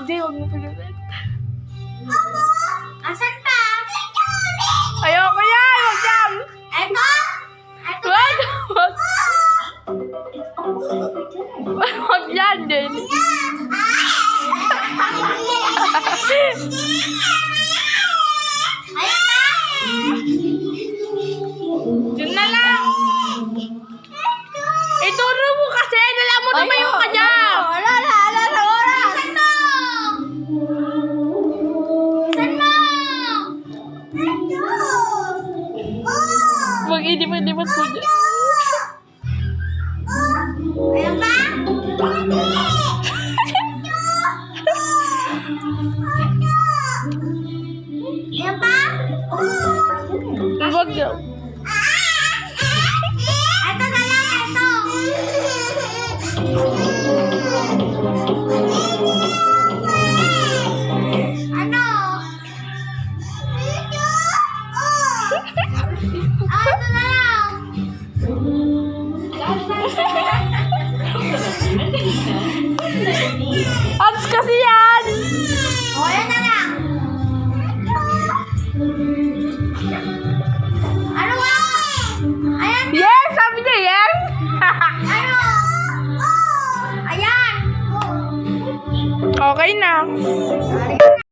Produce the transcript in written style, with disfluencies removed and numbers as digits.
Hindi, huwag mo pinulit. Asan pa? Ayoko yan! Huwag yan! Eto? Eto? Wag! Wag! Wag yan din! Ayun na! Yun na lang! Ituro mo kasi! Dala mo tumayo ka niya! Wala na oras! Isan mo! Isan mo! Eto! Mag-inipad-inipad po dyan. Ayun pa? Ayun pa? Wag daw. Eto na lang, eto! Ano? Eto na lang! Ads kasi yan!